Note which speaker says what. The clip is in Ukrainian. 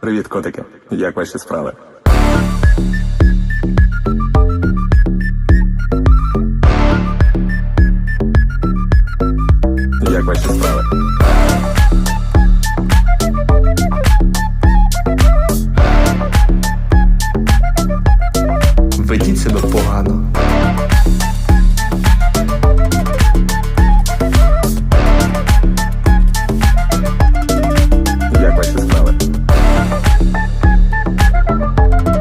Speaker 1: Привіт, котики. Як ваші справи? Як ваші справи?
Speaker 2: Ведіть себе погано.